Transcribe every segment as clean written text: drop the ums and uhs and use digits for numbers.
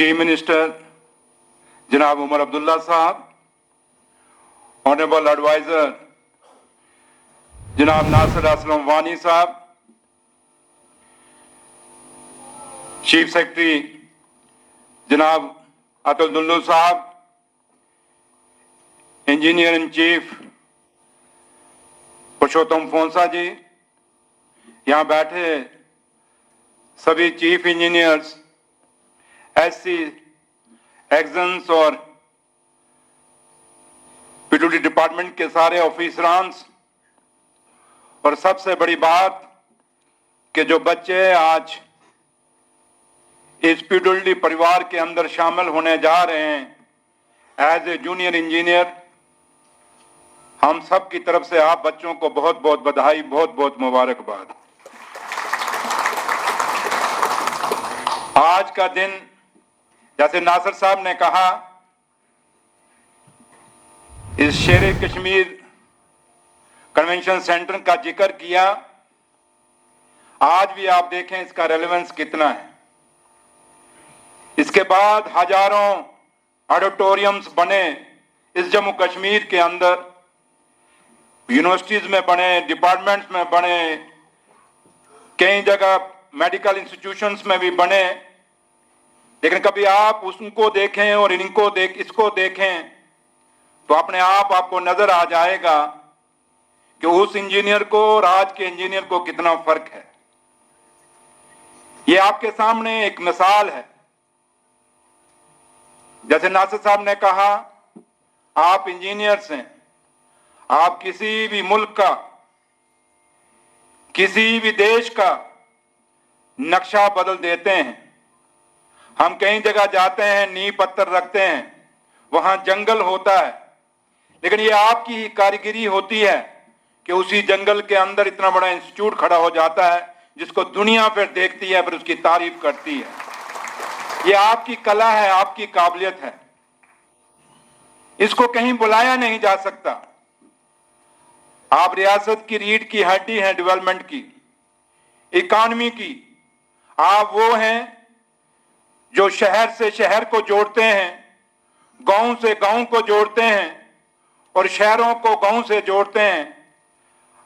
Chief minister जनाब उमर अब्दुल्ला साहब, honourable adviser जनाब नासिर असलम वानी साहब, चीफ सेक्रेटरी जनाब अतुल दुल्लू साहब, इंजीनियर इन चीफ पुरुषोत्तम फोंसा जी, यहाँ बैठे सभी चीफ इंजीनियर्स, एससी एक्सन्स और पीडब्ल्यूडी डिपार्टमेंट के सारे ऑफिसरांस, और सबसे बड़ी बात कि जो बच्चे आज इस पीडब्ल्यूडी परिवार के अंदर शामिल होने जा रहे हैं एज ए जूनियर इंजीनियर, हम सब की तरफ से आप बच्चों को बहुत बहुत बधाई, बहुत बहुत मुबारकबाद। आज का दिन, जैसे नासिर साहब ने कहा, इस शेर कश्मीर कन्वेंशन सेंटर का जिक्र किया, आज भी आप देखें इसका रेलेवेंस कितना है। इसके बाद हजारों ऑडिटोरियम्स बने इस जम्मू कश्मीर के अंदर, यूनिवर्सिटीज में बने, डिपार्टमेंट्स में बने, कई जगह मेडिकल इंस्टीट्यूशंस में भी बने, लेकिन कभी आप उसको देखें और इसको देखें तो अपने आप आपको नजर आ जाएगा कि उस इंजीनियर को और आज के इंजीनियर को कितना फर्क है। ये आपके सामने एक मिसाल है। जैसे नासिर साहब ने कहा, आप इंजीनियर्स हैं, आप किसी भी मुल्क का, किसी भी देश का नक्शा बदल देते हैं। हम कई जगह जाते हैं, नींव पत्थर रखते हैं, वहां जंगल होता है, लेकिन ये आपकी ही कारीगरी होती है कि उसी जंगल के अंदर इतना बड़ा इंस्टीट्यूट खड़ा हो जाता है जिसको दुनिया फिर देखती है, फिर उसकी तारीफ करती है। ये आपकी कला है, आपकी काबिलियत है, इसको कहीं बुलाया नहीं जा सकता। आप रियासत की रीढ़ की हड्डी हैं, डेवलपमेंट की, इकॉनमी की। आप वो हैं जो शहर से शहर को जोड़ते हैं, गांव से गांव को जोड़ते हैं और शहरों को गांव से जोड़ते हैं।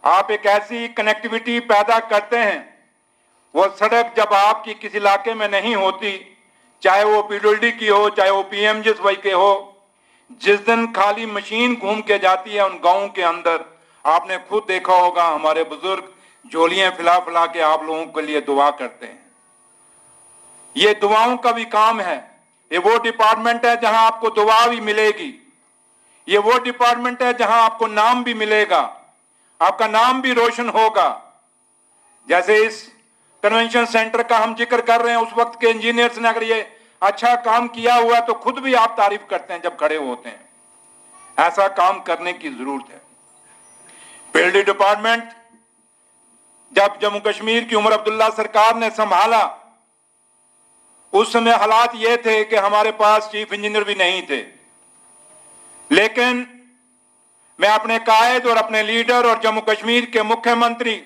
आप एक ऐसी कनेक्टिविटी पैदा करते हैं, वो सड़क जब आपकी किसी इलाके में नहीं होती, चाहे वो पीडब्ल्यूडी की हो, चाहे वो पीएमजीएसवाई के हो, जिस दिन खाली मशीन घूम के जाती है उन गांवों के अंदर, आपने खुद देखा होगा हमारे बुजुर्ग झोलियां फैला फैला के आप लोगों के लिए दुआ करते हैं। ये दुआओं का भी काम है। ये वो डिपार्टमेंट है जहां आपको दुआ भी मिलेगी, ये वो डिपार्टमेंट है जहां आपको नाम भी मिलेगा, आपका नाम भी रोशन होगा। जैसे इस कन्वेंशन सेंटर का हम जिक्र कर रहे हैं, उस वक्त के इंजीनियर्स ने अगर ये अच्छा काम किया हुआ तो खुद भी आप तारीफ करते हैं जब खड़े होते हैं। ऐसा काम करने की जरूरत है। पीडब्ल्यूडी डिपार्टमेंट जब जम्मू कश्मीर की उमर अब्दुल्ला सरकार ने संभाला, उस समय हालात ये थे कि हमारे पास चीफ इंजीनियर भी नहीं थे, लेकिन मैं अपने कायद और अपने लीडर और जम्मू कश्मीर के मुख्यमंत्री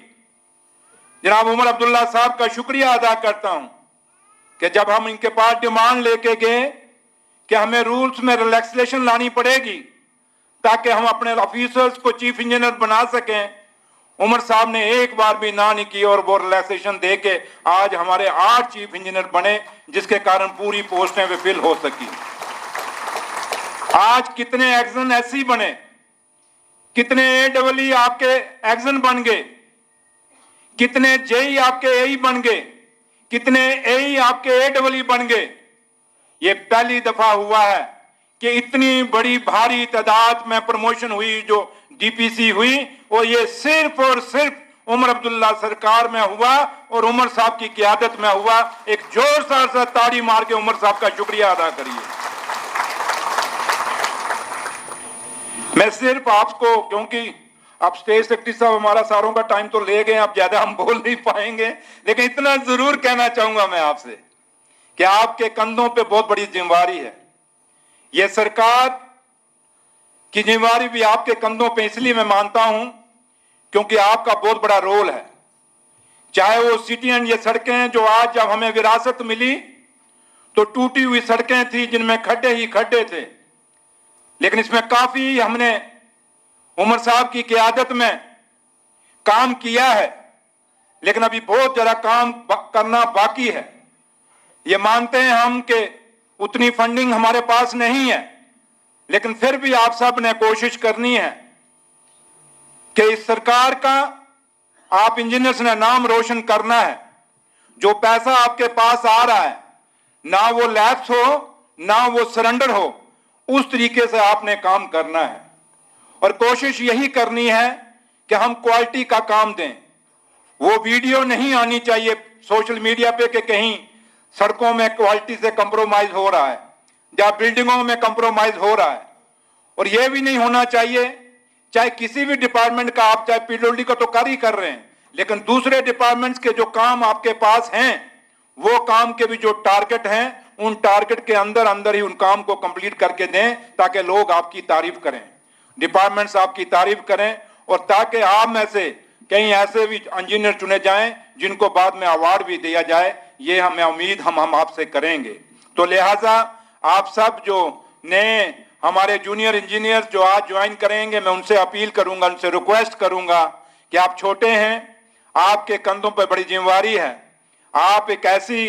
जनाब उमर अब्दुल्ला साहब का शुक्रिया अदा करता हूं कि जब हम इनके पास डिमांड लेके गए कि हमें रूल्स में रिलैक्सेशन लानी पड़ेगी ताकि हम अपने ऑफिसर्स को चीफ इंजीनियर बना सकें, उमर साहब ने एक बार भी ना नहीं की और वो रिलैक्सेशन दे के आज हमारे 8 चीफ इंजीनियर बने, जिसके कारण पूरी पोस्टें वे फिल हो सकी। आज कितने एक्सन एससी बने, कितने एडब्ल्यू आपके एक्सन बन गए, कितने जेई आपके एई बन गए, कितने एई आपके एडब्ल्यू बन गए। ये पहली दफा हुआ है कि इतनी बड़ी भारी तादाद में प्रमोशन हुई, जो डीपीसी हुई, और ये सिर्फ और सिर्फ उमर अब्दुल्ला सरकार में हुआ और उमर साहब की क़यादत में हुआ। एक जोरदार सा ताड़ी मार के उमर साहब का शुक्रिया अदा करिए। मैं सिर्फ आपको, क्योंकि अब स्टेज सेक्रेटरी साहब हमारा सारों का टाइम तो ले गए, अब ज्यादा हम बोल नहीं पाएंगे, लेकिन इतना जरूर कहना चाहूंगा मैं आपसे कि आपके कंधों पे बहुत बड़ी जिम्मेवारी है। यह सरकार की जिम्मेवारी भी आपके कंधों पे इसलिए मैं मानता हूं क्योंकि आपका बहुत बड़ा रोल है। चाहे वो सिटी एंड ये सड़कें जो आज जब हमें विरासत मिली तो टूटी हुई सड़कें थी जिनमें खड्डे ही खड्डे थे, लेकिन इसमें काफी हमने उमर साहब की क़यादत में काम किया है, लेकिन अभी बहुत जरा काम करना बाकी है। ये मानते हैं हम कि उतनी फंडिंग हमारे पास नहीं है, लेकिन फिर भी आप सब ने कोशिश करनी है कि इस सरकार का, आप इंजीनियर्स ने नाम रोशन करना है। जो पैसा आपके पास आ रहा है, ना वो लैप्स हो ना वो सरेंडर हो, उस तरीके से आपने काम करना है और कोशिश यही करनी है कि हम क्वालिटी का काम दें। वो वीडियो नहीं आनी चाहिए सोशल मीडिया पे कि कहीं सड़कों में क्वालिटी से कंप्रोमाइज हो रहा है या बिल्डिंगों में कंप्रोमाइज हो रहा है। और यह भी नहीं होना चाहिए, चाहे किसी भी डिपार्टमेंट का, आप चाहे पीडब्ल्यूडी का तो कार्य कर रहे हैं, लेकिन दूसरे डिपार्टमेंट्स के जो काम आपके पास हैं, वो काम के भी जो टारगेट हैं, उन टारगेट के अंदर अंदर ही उन काम को कंप्लीट करके दें, ताकि लोग आपकी तारीफ करें, डिपार्टमेंट्स आपकी तारीफ करें, और ताकि आप में से कहीं ऐसे भी इंजीनियर चुने जाएं जिनको बाद में अवार्ड भी दिया जाए। ये हमें उम्मीद हम आपसे करेंगे। तो लिहाजा आप सब जो नए हमारे जूनियर इंजीनियर जो आज ज्वाइन करेंगे, मैं उनसे अपील करूंगा, उनसे रिक्वेस्ट करूंगा कि आप छोटे हैं, आपके कंधों पर बड़ी जिम्मेवारी है। आप एक ऐसी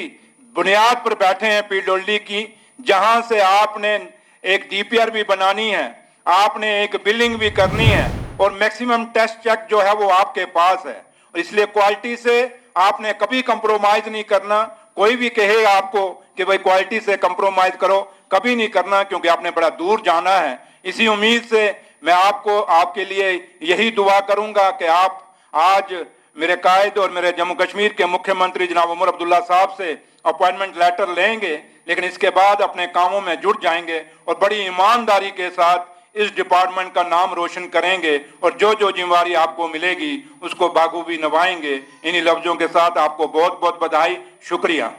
बुनियाद पर बैठे हैं पीडब्ल्यूडी की, जहां से आपने एक डीपीआर भी बनानी है, आपने एक बिलिंग भी करनी है, और मैक्सिमम टेस्ट चेक जो है वो आपके पास है। और इसलिए क्वालिटी से आपने कभी कंप्रोमाइज नहीं करना। कोई भी कहेगा आपको कि भाई क्वालिटी से कंप्रोमाइज करो, कभी नहीं करना, क्योंकि आपने बड़ा दूर जाना है। इसी उम्मीद से मैं आपको, आपके लिए यही दुआ करूंगा कि आप आज मेरे कायद और मेरे जम्मू कश्मीर के मुख्यमंत्री जनाब उमर अब्दुल्ला साहब से अपॉइंटमेंट लेटर लेंगे, लेकिन इसके बाद अपने कामों में जुट जाएंगे और बड़ी ईमानदारी के साथ इस डिपार्टमेंट का नाम रोशन करेंगे, और जो जो जिम्मेवारी आपको मिलेगी उसको बाखूबी निभाएंगे। इन्हीं लफ्जों के साथ आपको बहुत बहुत बधाई, शुक्रिया।